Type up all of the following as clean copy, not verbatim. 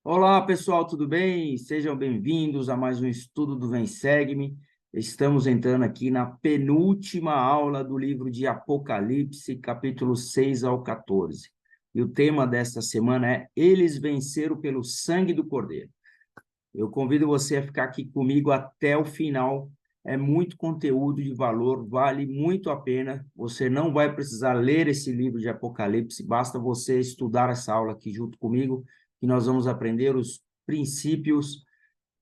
Olá, pessoal, tudo bem? Sejam bem-vindos a mais um estudo do Vem Segue-me. Estamos entrando aqui na penúltima aula do livro de Apocalipse, capítulo 6 ao 14. E o tema desta semana é Eles venceram pelo sangue do Cordeiro. Eu convido você a ficar aqui comigo até o final. É muito conteúdo de valor, vale muito a pena. Você não vai precisar ler esse livro de Apocalipse, basta você estudar essa aula aqui junto comigo, que nós vamos aprender os princípios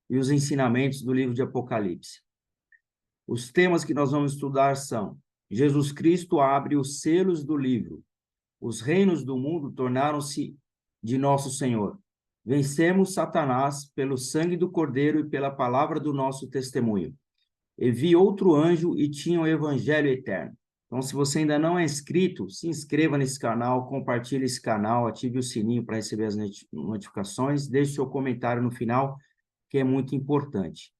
e os ensinamentos do livro de Apocalipse. Os temas que nós vamos estudar são: Jesus Cristo abre os selos do livro. Os reinos do mundo tornaram-se de nosso Senhor. Vencemos Satanás pelo sangue do Cordeiro e pela palavra do nosso testemunho. E vi outro anjo e tinha o evangelho eterno. Então, se você ainda não é inscrito, se inscreva nesse canal, compartilhe esse canal, ative o sininho para receber as notificações, deixe seu comentário no final, que é muito importante.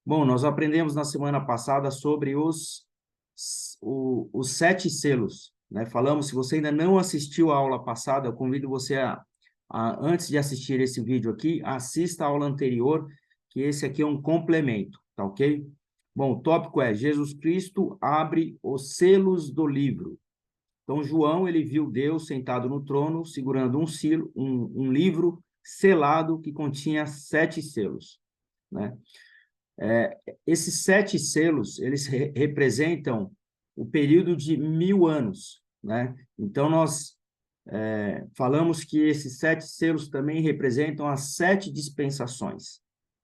Bom, nós aprendemos na semana passada sobre os 7 selos, né? Falamos, se você ainda não assistiu a aula passada, eu convido você antes de assistir esse vídeo aqui, assista a aula anterior, que esse aqui é um complemento, tá ok? Bom, o tópico é: Jesus Cristo abre os selos do livro. Então, João, ele viu Deus sentado no trono, segurando um livro selado que continha 7 selos, né? Esses 7 selos, eles representam o período de 1000 anos, né? Então, nós falamos que esses 7 selos também representam as 7 dispensações,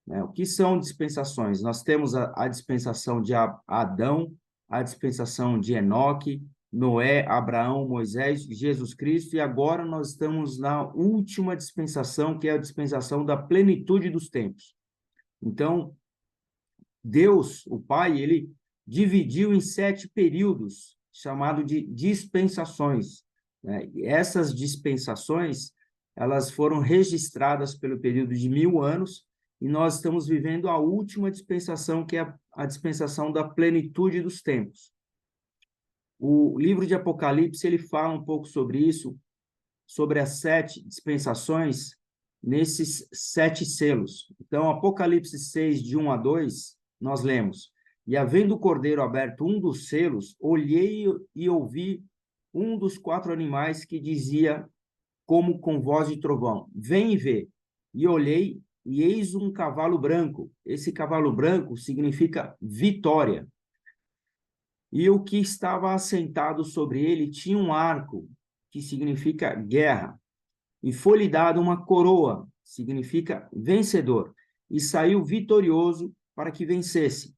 né? O que são dispensações? Nós temos a dispensação de Adão, a dispensação de Enoque, Noé, Abraão, Moisés, Jesus Cristo, e agora nós estamos na última dispensação, que é a dispensação da plenitude dos tempos. Então, Deus, o Pai, ele dividiu em 7 períodos, chamado de dispensações, né? E essas dispensações, elas foram registradas pelo período de 1000 anos, e nós estamos vivendo a última dispensação, que é a dispensação da plenitude dos tempos. O livro de Apocalipse, ele fala um pouco sobre isso, sobre as 7 dispensações, nesses 7 selos. Então, Apocalipse 6, de 1 a 2, nós lemos: E havendo o cordeiro aberto um dos selos, olhei e ouvi um dos 4 animais que dizia, como com voz de trovão: Vem e vê. E olhei, e eis um cavalo branco. Esse cavalo branco significa vitória. E o que estava assentado sobre ele tinha um arco, que significa guerra. E foi-lhe dada uma coroa, significa vencedor. E saiu vitorioso para que vencesse.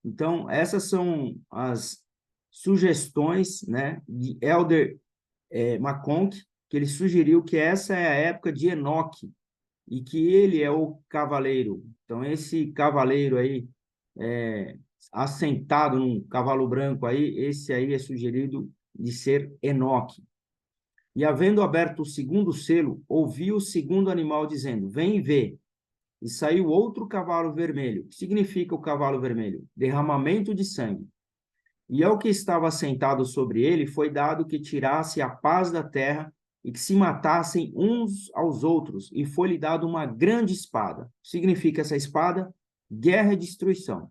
Então, essas são as sugestões, né, de Elder McConk, que ele sugeriu que essa é a época de Enoque, e que ele é o cavaleiro. Então, esse cavaleiro aí, assentado num cavalo branco aí, esse aí é sugerido de ser Enoque. E havendo aberto o segundo selo, ouvi o segundo animal dizendo: Vem e vê. E saiu outro cavalo vermelho. O que significa o cavalo vermelho? Derramamento de sangue. E ao que estava sentado sobre ele foi dado que tirasse a paz da terra e que se matassem uns aos outros, e foi-lhe dado uma grande espada. Significa essa espada? Guerra e destruição.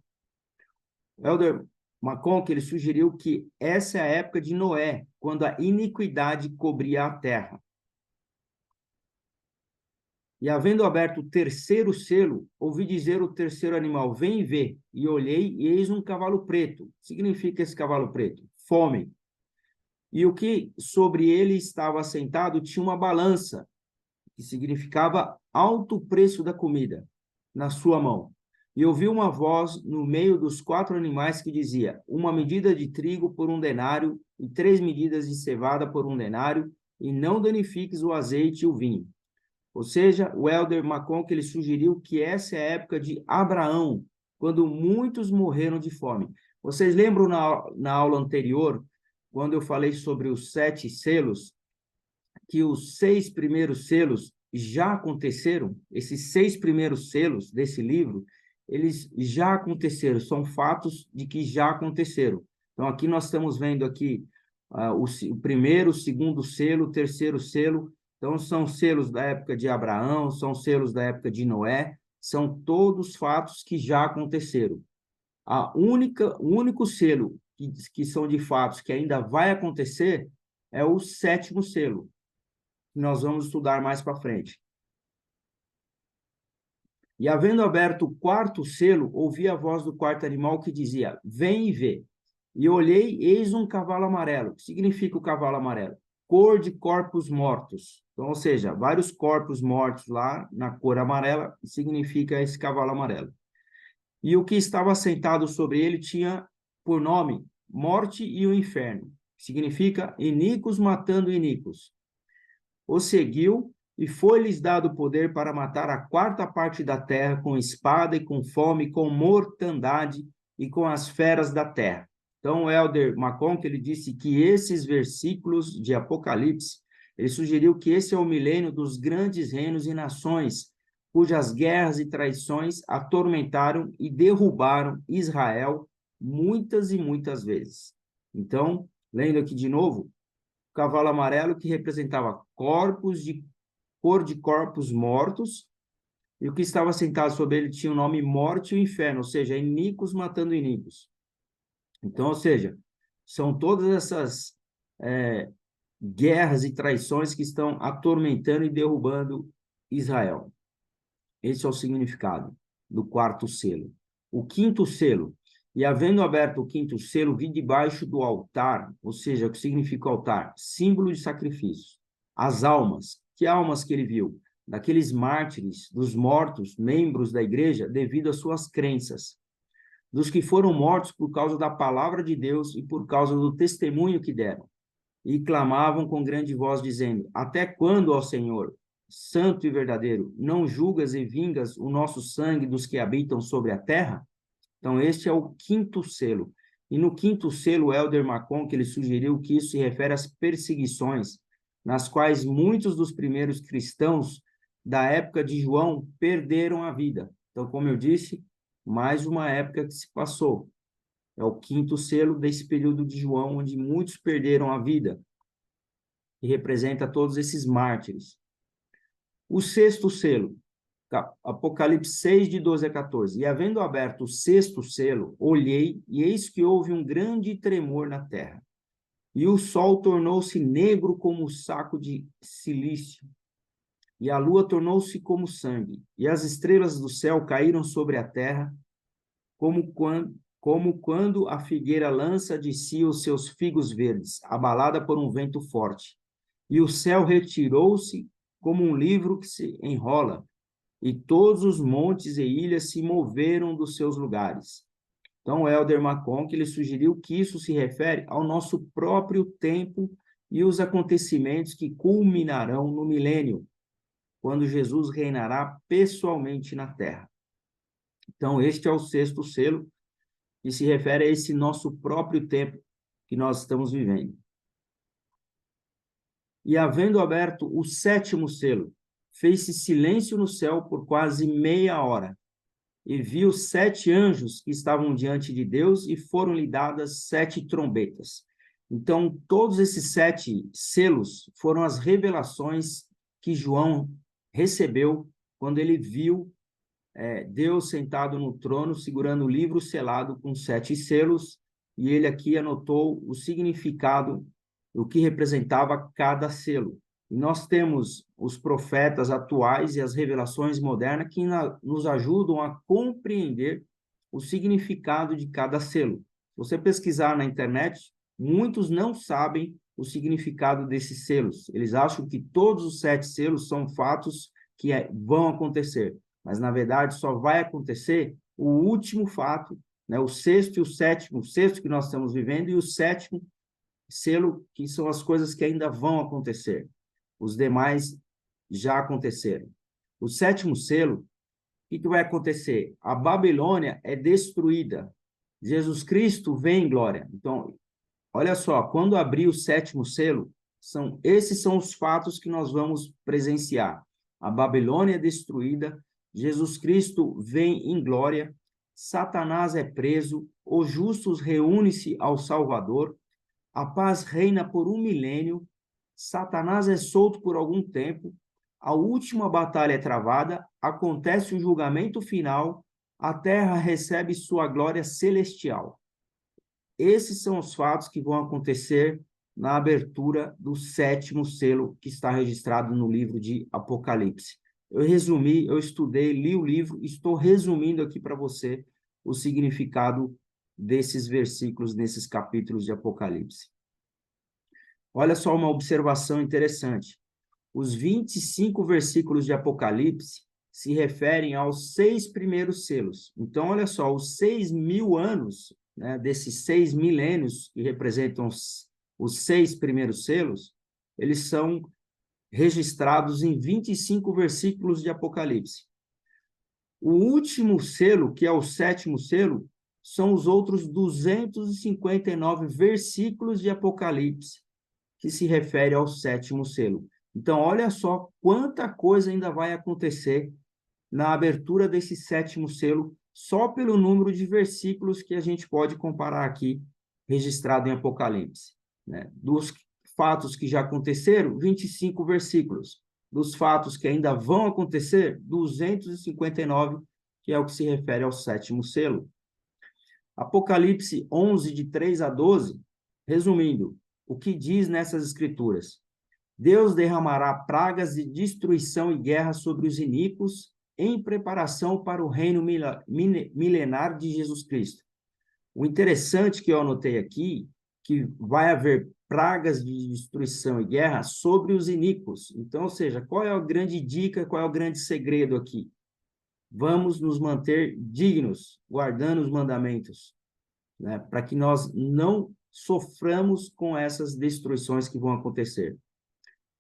Elder McConk, ele sugeriu que essa é a época de Noé, quando a iniquidade cobria a terra. E havendo aberto o terceiro selo, ouvi dizer o terceiro animal: Vem e vê. E olhei, e eis um cavalo preto. Significa esse cavalo preto? Fome. E o que sobre ele estava assentado tinha uma balança, que significava alto preço da comida, na sua mão. E ouvi uma voz no meio dos 4 animais que dizia: Uma medida de trigo por 1 denário, e 3 medidas de cevada por 1 denário, e não danifiques o azeite e o vinho. Ou seja, o Elder McConk, ele sugeriu que essa é a época de Abraão, quando muitos morreram de fome. Vocês lembram na aula anterior, quando eu falei sobre os 7 selos, que os 6 primeiros selos já aconteceram? Esses 6 primeiros selos desse livro, eles já aconteceram, são fatos de que já aconteceram. Então, aqui nós estamos vendo aqui o primeiro, o segundo selo, o terceiro selo. Então, são selos da época de Abraão, são selos da época de Noé, são todos fatos que já aconteceram. O único selo que são de fatos que ainda vai acontecer é o sétimo selo, que nós vamos estudar mais para frente. E havendo aberto o quarto selo, ouvi a voz do quarto animal que dizia: Vem e vê. E olhei, eis um cavalo amarelo. O que significa o cavalo amarelo? Cor de corpos mortos. Então, ou seja, vários corpos mortos lá na cor amarela, significa esse cavalo amarelo. E o que estava sentado sobre ele tinha por nome Morte e o Inferno. Significa iníquos matando iníquos. O seguiu e foi-lhes dado poder para matar a quarta parte da terra com espada e com fome, com mortandade e com as feras da terra. Então, o Elder McConk, ele disse que esses versículos de Apocalipse, ele sugeriu que esse é o milênio dos grandes reinos e nações, cujas guerras e traições atormentaram e derrubaram Israel muitas e muitas vezes. Então, lendo aqui de novo, o cavalo amarelo que representava corpos de cor de corpos mortos, e o que estava sentado sobre ele tinha o nome Morte e o Inferno, ou seja, iníquos matando iníquos. Então, ou seja, são todas essas guerras e traições que estão atormentando e derrubando Israel. Esse é o significado do quarto selo. O quinto selo. E havendo aberto o quinto selo, vi debaixo do altar, ou seja, o que significa altar? Símbolo de sacrifício. As almas. Que almas que ele viu? Daqueles mártires, dos mortos, membros da igreja, devido às suas crenças. Dos que foram mortos por causa da palavra de Deus e por causa do testemunho que deram. E clamavam com grande voz, dizendo: Até quando, ó Senhor, santo e verdadeiro, não julgas e vingas o nosso sangue dos que habitam sobre a terra? Então, este é o quinto selo. E no quinto selo, o Elder McConk, ele sugeriu que isso se refere às perseguições, nas quais muitos dos primeiros cristãos da época de João perderam a vida. Então, como eu disse, mais uma época que se passou. É o quinto selo desse período de João, onde muitos perderam a vida, e representa todos esses mártires. O sexto selo, Apocalipse 6, de 12 a 14. E havendo aberto o sexto selo, olhei, e eis que houve um grande tremor na terra. E o sol tornou-se negro como saco de cilício, e a lua tornou-se como sangue, e as estrelas do céu caíram sobre a terra, como quando a figueira lança de si os seus figos verdes, abalada por um vento forte. E o céu retirou-se como um livro que se enrola, e todos os montes e ilhas se moveram dos seus lugares. Então, o Elder McConk, ele sugeriu que isso se refere ao nosso próprio tempo e os acontecimentos que culminarão no milênio, quando Jesus reinará pessoalmente na terra. Então, este é o sexto selo, que se refere a esse nosso próprio tempo que nós estamos vivendo. E havendo aberto o sétimo selo, fez-se silêncio no céu por quase meia hora, e viu 7 anjos que estavam diante de Deus, e foram-lhe dadas 7 trombetas. Então, todos esses 7 selos foram as revelações que João recebeu quando ele viu Deus sentado no trono, segurando o livro selado com 7 selos, e ele aqui anotou o significado, o que representava cada selo. E nós temos os profetas atuais e as revelações modernas que nos ajudam a compreender o significado de cada selo. Se você pesquisar na internet, muitos não sabem o significado desses selos. Eles acham que todos os 7 selos são fatos que vão acontecer, mas na verdade só vai acontecer o último fato, né? O sexto e o sétimo, o sexto que nós estamos vivendo e o sétimo selo, que são as coisas que ainda vão acontecer. Os demais já aconteceram. O sétimo selo, o que vai acontecer? A Babilônia é destruída. Jesus Cristo vem em glória. Então, olha só, quando abrir o sétimo selo, esses são os fatos que nós vamos presenciar. A Babilônia é destruída, Jesus Cristo vem em glória, Satanás é preso, os justos reúnem-se ao Salvador, a paz reina por 1 milênio, Satanás é solto por algum tempo, a última batalha é travada, acontece o julgamento final, a terra recebe sua glória celestial. Esses são os fatos que vão acontecer na abertura do 7º selo que está registrado no livro de Apocalipse. Eu resumi, eu estudei, li o livro, estou resumindo aqui para você o significado desses versículos, nesses capítulos de Apocalipse. Olha só uma observação interessante. Os 25 versículos de Apocalipse se referem aos 6 primeiros selos. Então, olha só, os 6.000 anos, né, desses 6 milênios que representam os 6 primeiros selos, eles são registrados em 25 versículos de Apocalipse. O último selo, que é o 7º selo, são os outros 259 versículos de Apocalipse, que se refere ao 7º selo. Então, olha só quanta coisa ainda vai acontecer na abertura desse 7º selo, só pelo número de versículos que a gente pode comparar aqui, registrado em Apocalipse, né? Dos fatos que já aconteceram, 25 versículos. Dos fatos que ainda vão acontecer, 259, que é o que se refere ao 7º selo. Apocalipse 11, de 3 a 12, resumindo, o que diz nessas escrituras? Deus derramará pragas de destruição e guerra sobre os iníquos em preparação para o reino milenar de Jesus Cristo. O interessante que eu anotei aqui, que vai haver pragas de destruição e guerra sobre os iníquos. Então, ou seja, qual é a grande dica, qual é o grande segredo aqui? Vamos nos manter dignos, guardando os mandamentos, né, para que nós não soframos com essas destruições que vão acontecer.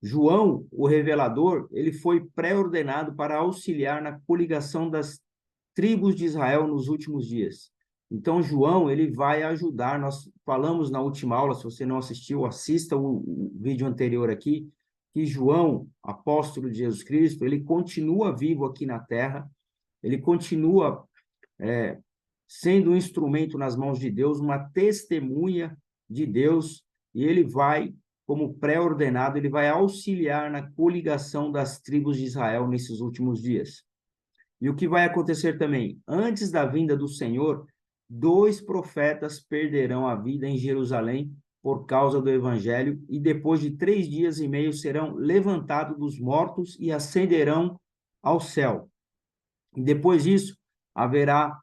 João, o revelador, ele foi pré-ordenado para auxiliar na coligação das tribos de Israel nos últimos dias. Então, João, ele vai ajudar, nós falamos na última aula, se você não assistiu, assista o vídeo anterior aqui, que João, apóstolo de Jesus Cristo, ele continua vivo aqui na Terra, ele continua sendo um instrumento nas mãos de Deus, uma testemunha de Deus, e ele vai, como pré-ordenado, ele vai auxiliar na coligação das tribos de Israel nesses últimos dias. E o que vai acontecer também? Antes da vinda do Senhor, 2 profetas perderão a vida em Jerusalém por causa do evangelho, e depois de 3 dias e meio serão levantados dos mortos e ascenderão ao céu. E depois disso, haverá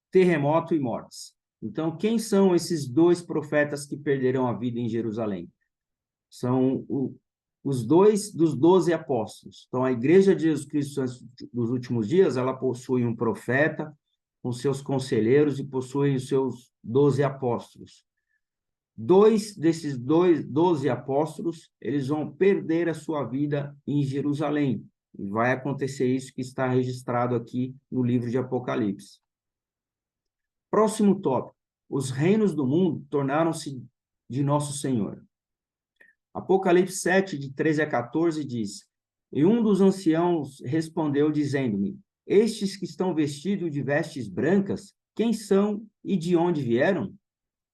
terremoto e mortes. Então, quem são esses 2 profetas que perderão a vida em Jerusalém? São os 2 dos 12 apóstolos. Então, a Igreja de Jesus Cristo dos últimos dias, ela possui um profeta com seus conselheiros e possui os seus 12 apóstolos. 2 desses 12 apóstolos, eles vão perder a sua vida em Jerusalém. E vai acontecer isso que está registrado aqui no livro de Apocalipse. Próximo tópico. Os reinos do mundo tornaram-se de nosso Senhor. Apocalipse 7, de 13 a 14, diz: E um dos anciãos respondeu, dizendo-me: Estes que estão vestidos de vestes brancas, quem são e de onde vieram?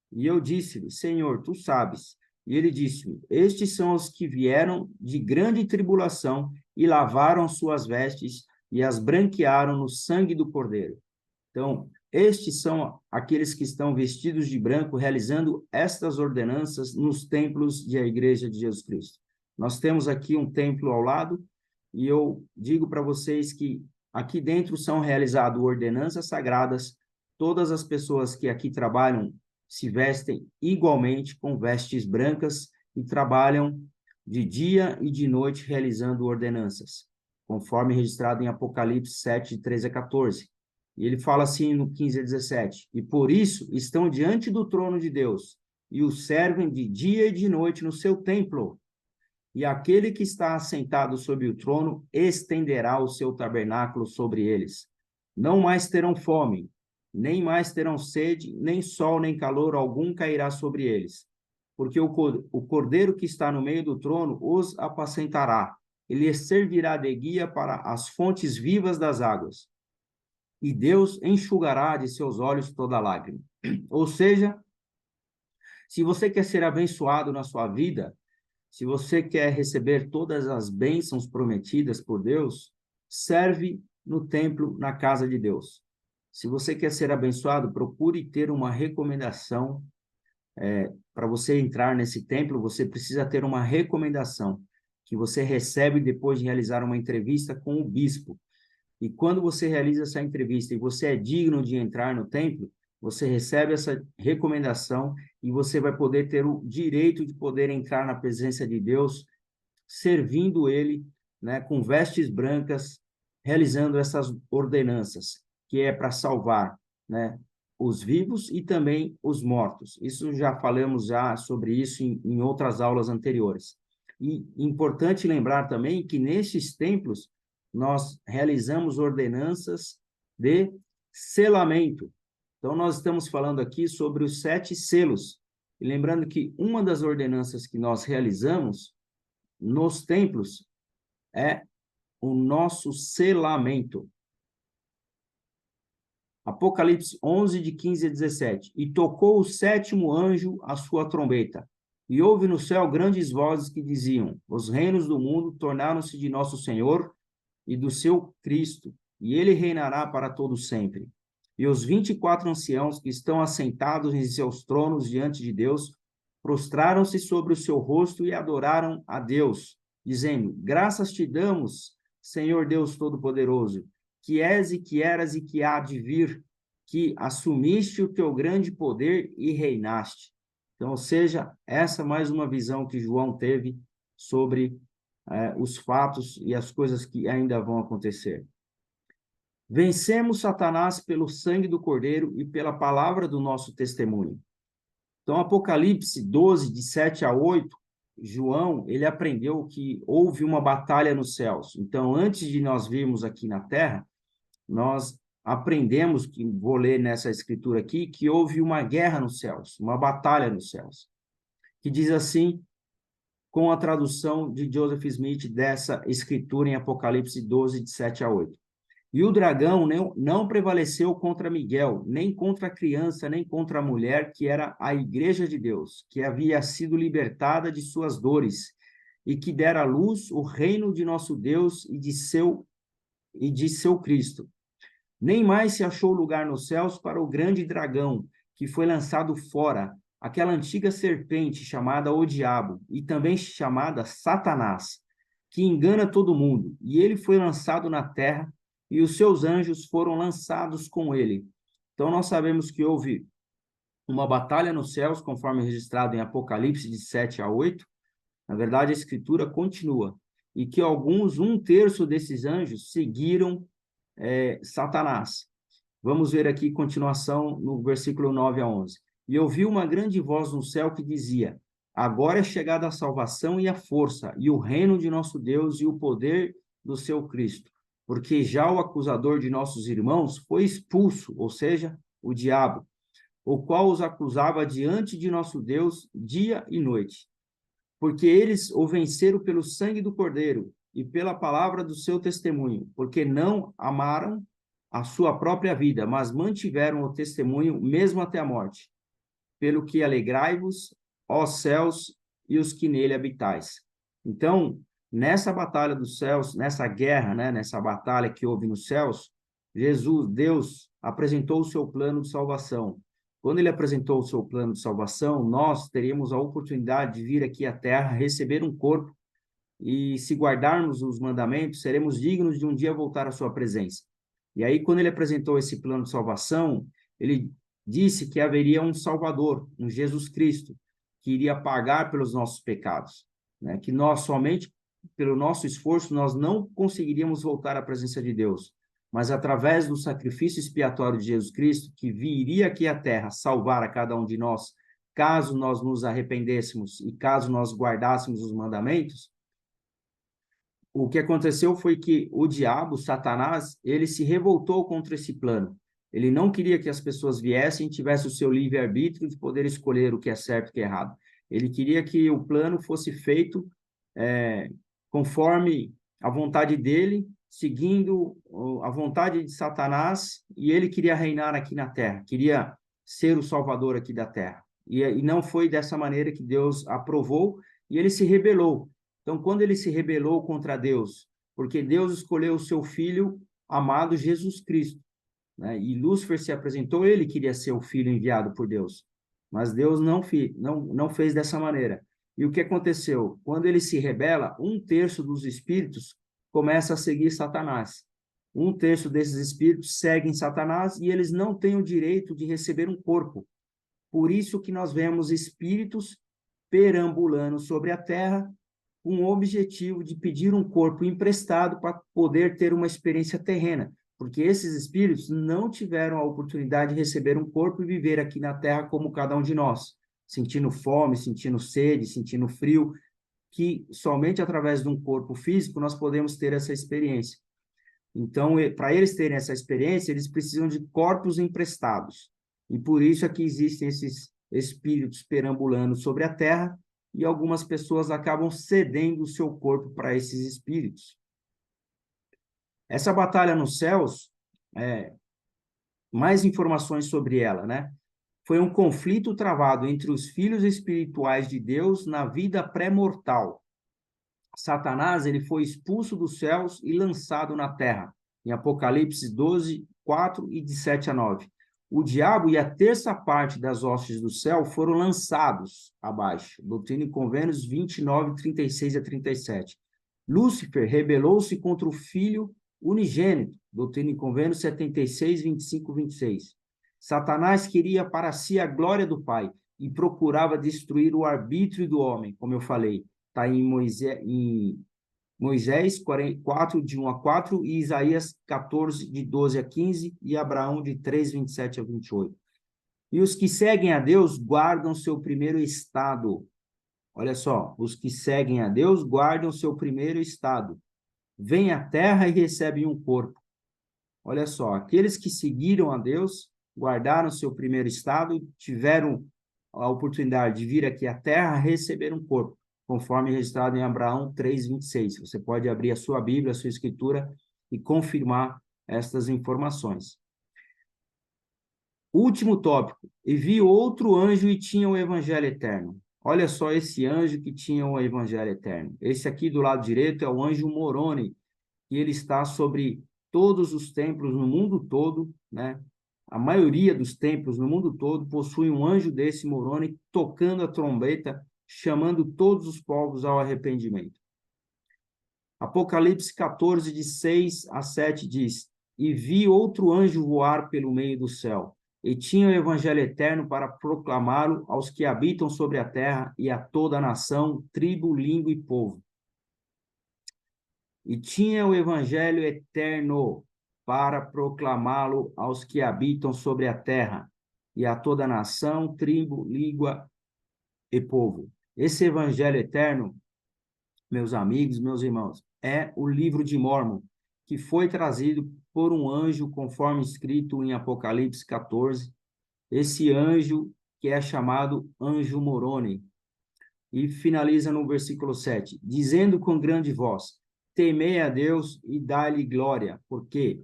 E eu disse-lhe: Senhor, tu sabes. E ele disse-me: Estes são os que vieram de grande tribulação e lavaram suas vestes e as branquearam no sangue do Cordeiro. Então, estes são aqueles que estão vestidos de branco, realizando estas ordenanças nos templos da Igreja de Jesus Cristo. Nós temos aqui um templo ao lado, e eu digo para vocês que aqui dentro são realizadas ordenanças sagradas. Todas as pessoas que aqui trabalham se vestem igualmente com vestes brancas e trabalham de dia e de noite realizando ordenanças, conforme registrado em Apocalipse 7, 13 a 14. E ele fala assim no 15 a 17, e por isso estão diante do trono de Deus, e o servem de dia e de noite no seu templo. E aquele que está assentado sobre o trono estenderá o seu tabernáculo sobre eles. Não mais terão fome, nem mais terão sede, nem sol, nem calor algum cairá sobre eles. Porque o cordeiro que está no meio do trono os apacentará. Ele servirá de guia para as fontes vivas das águas. E Deus enxugará de seus olhos toda lágrima. Ou seja, se você quer ser abençoado na sua vida, Se você quer receber todas as bênçãos prometidas por Deus, serve no templo, na casa de Deus. Se você quer ser abençoado, procure ter uma recomendação. Para você entrar nesse templo, você precisa ter uma recomendação que você recebe depois de realizar uma entrevista com o bispo. E quando você realiza essa entrevista e você é digno de entrar no templo, você recebe essa recomendação e você vai poder ter o direito de poder entrar na presença de Deus, servindo Ele, né, com vestes brancas, realizando essas ordenanças, que é para salvar, né, os vivos e também os mortos. Isso já falamos já sobre isso em outras aulas anteriores. E importante lembrar também que nesses templos nós realizamos ordenanças de selamento. Então, nós estamos falando aqui sobre os 7 selos. E lembrando que uma das ordenanças que nós realizamos nos templos é o nosso selamento. Apocalipse 11, de 15 a 17. E tocou o 7º anjo a sua trombeta, e houve no céu grandes vozes que diziam: os reinos do mundo tornaram-se de nosso Senhor e do seu Cristo, e ele reinará para todo sempre. E os 24 anciãos que estão assentados em seus tronos diante de Deus, prostraram-se sobre o seu rosto e adoraram a Deus, dizendo: graças te damos, Senhor Deus Todo-Poderoso, que és e que eras e que há de vir, que assumiste o teu grande poder e reinaste. Então, ou seja, essa mais uma visão que João teve sobre os fatos e as coisas que ainda vão acontecer. Vencemos Satanás pelo sangue do Cordeiro e pela palavra do nosso testemunho. Então, Apocalipse 12, de 7 a 8, João, ele aprendeu que houve uma batalha nos céus. Então, antes de nós virmos aqui na Terra, nós aprendemos, que vou ler nessa escritura aqui, que houve uma guerra nos céus, uma batalha nos céus, que diz assim, com a tradução de Joseph Smith dessa escritura em Apocalipse 12, de 7 a 8. E o dragão não prevaleceu contra Miguel, nem contra a criança, nem contra a mulher, que era a igreja de Deus, que havia sido libertada de suas dores, e que dera à luz o reino de nosso Deus e de seu Cristo. Nem mais se achou lugar nos céus para o grande dragão, que foi lançado fora, aquela antiga serpente chamada o Diabo, e também chamada Satanás, que engana todo mundo. E ele foi lançado na terra, e os seus anjos foram lançados com ele. Então, nós sabemos que houve uma batalha nos céus, conforme registrado em Apocalipse de 7 a 8. Na verdade, a escritura continua. E que alguns, 1/3 desses anjos, seguiram Satanás. Vamos ver aqui continuação no versículo 9 a 11. E ouvi uma grande voz no céu que dizia: agora é chegada a salvação e a força, e o reino de nosso Deus e o poder do seu Cristo, porque já o acusador de nossos irmãos foi expulso, ou seja, o diabo, o qual os acusava diante de nosso Deus dia e noite. Porque eles o venceram pelo sangue do Cordeiro e pela palavra do seu testemunho, porque não amaram a sua própria vida, mas mantiveram o testemunho mesmo até a morte. Pelo que alegrai-vos, ó céus, e os que nele habitais. Então, nessa batalha dos céus, nessa guerra, né, nessa batalha que houve nos céus, Deus, apresentou o seu plano de salvação. Quando ele apresentou o seu plano de salvação, nós teríamos a oportunidade de vir aqui à Terra, receber um corpo, e se guardarmos os mandamentos, seremos dignos de um dia voltar à sua presença. E aí, quando ele apresentou esse plano de salvação, ele disse que haveria um Salvador, um Jesus Cristo, que iria pagar pelos nossos pecados, né? Que nós, somente pelo nosso esforço, nós não conseguiríamos voltar à presença de Deus, mas através do sacrifício expiatório de Jesus Cristo, que viria aqui à Terra salvar a cada um de nós, caso nós nos arrependêssemos e caso nós guardássemos os mandamentos. O que aconteceu foi que o diabo, Satanás, ele se revoltou contra esse plano. Ele não queria que as pessoas viessem e tivessem o seu livre-arbítrio de poder escolher o que é certo e o que é errado. Ele queria que o plano fosse feito conforme a vontade dele, seguindo a vontade de Satanás, e ele queria reinar aqui na Terra, queria ser o Salvador aqui da Terra. E não foi dessa maneira que Deus aprovou, e ele se rebelou. Então, quando ele se rebelou contra Deus, porque Deus escolheu o seu filho amado Jesus Cristo, né? E Lúcifer se apresentou, ele queria ser o filho enviado por Deus, mas Deus não fez dessa maneira. E o que aconteceu? Quando ele se rebela, 1/3 dos espíritos começa a seguir Satanás. 1/3 desses espíritos seguem Satanás e eles não têm o direito de receber um corpo. Por isso que nós vemos espíritos perambulando sobre a terra com o objetivo de pedir um corpo emprestado para poder ter uma experiência terrena, porque esses espíritos não tiveram a oportunidade de receber um corpo e viver aqui na terra como cada um de nós, sentindo fome, sentindo sede, sentindo frio, que somente através de um corpo físico nós podemos ter essa experiência. Então, para eles terem essa experiência, eles precisam de corpos emprestados. E por isso é que existem esses espíritos perambulando sobre a terra, e algumas pessoas acabam cedendo o seu corpo para esses espíritos. Essa batalha nos céus, mais informações sobre ela, né? Foi um conflito travado entre os filhos espirituais de Deus na vida pré-mortal. Satanás, ele foi expulso dos céus e lançado na terra, em Apocalipse 12, 4 e de 7 a 9. O diabo e a terça parte das hostes do céu foram lançados abaixo. Doutrina e Convênios 29, 36 a 37. Lúcifer rebelou-se contra o Filho unigênito. Doutrina e Convênios 76, 25, 26. Satanás queria para si a glória do Pai e procurava destruir o arbítrio do homem, como eu falei. Está em Moisés 4, de 1 a 4, e Isaías 14, de 12 a 15, e Abraão, de 3, 27 a 28. E os que seguem a Deus guardam seu primeiro estado. Olha só, os que seguem a Deus guardam seu primeiro estado. Vêm à terra e recebem um corpo. Olha só, aqueles que seguiram a Deus, guardaram seu primeiro estado, tiveram a oportunidade de vir aqui à terra, receber um corpo, conforme registrado em Abraão 3:26. Você pode abrir a sua Bíblia, a sua Escritura, e confirmar estas informações. Último tópico. E vi outro anjo e tinha o Evangelho eterno. Olha só esse anjo que tinha o Evangelho eterno. Esse aqui do lado direito é o anjo Moroni, e ele está sobre todos os templos no mundo todo, né? A maioria dos templos no mundo todo possui um anjo desse Moroni tocando a trombeta, chamando todos os povos ao arrependimento. Apocalipse 14, de 6 a 7 diz: E vi outro anjo voar pelo meio do céu, e tinha o evangelho eterno para proclamá-lo aos que habitam sobre a terra e a toda a nação, tribo, língua e povo. E tinha o evangelho eterno para proclamá-lo aos que habitam sobre a terra e a toda a nação, tribo, língua e povo. Esse evangelho eterno, meus amigos, meus irmãos, é o livro de Mórmon, que foi trazido por um anjo, conforme escrito em Apocalipse 14. Esse anjo que é chamado anjo Moroni. E finaliza no versículo 7, dizendo com grande voz: temei a Deus e dai-lhe glória, porque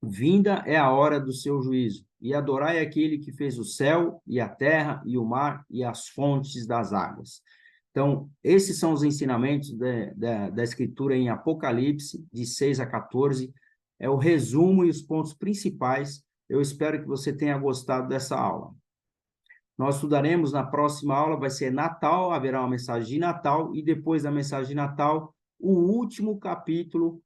vinda é a hora do seu juízo, e adorai aquele que fez o céu e a terra e o mar e as fontes das águas. Então, esses são os ensinamentos da Escritura em Apocalipse, de 6 a 14. É o resumo e os pontos principais. Eu espero que você tenha gostado dessa aula. Nós estudaremos na próxima aula, vai ser Natal, haverá uma mensagem de Natal, e depois da mensagem de Natal, o último capítulo,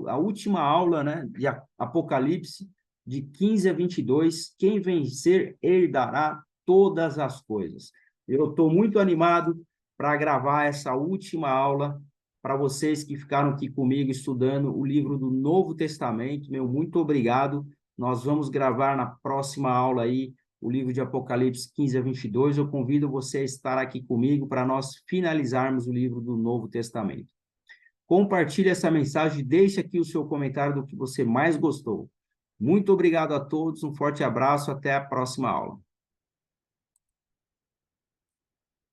a última aula, né, de Apocalipse, de 15 a 22, quem vencer herdará todas as coisas. Eu estou muito animado para gravar essa última aula para vocês que ficaram aqui comigo estudando o livro do Novo Testamento. Meu muito obrigado. Nós vamos gravar na próxima aula aí o livro de Apocalipse 15 a 22. Eu convido você a estar aqui comigo para nós finalizarmos o livro do Novo Testamento. Compartilhe essa mensagem e deixe aqui o seu comentário do que você mais gostou. Muito obrigado a todos, um forte abraço, até a próxima aula.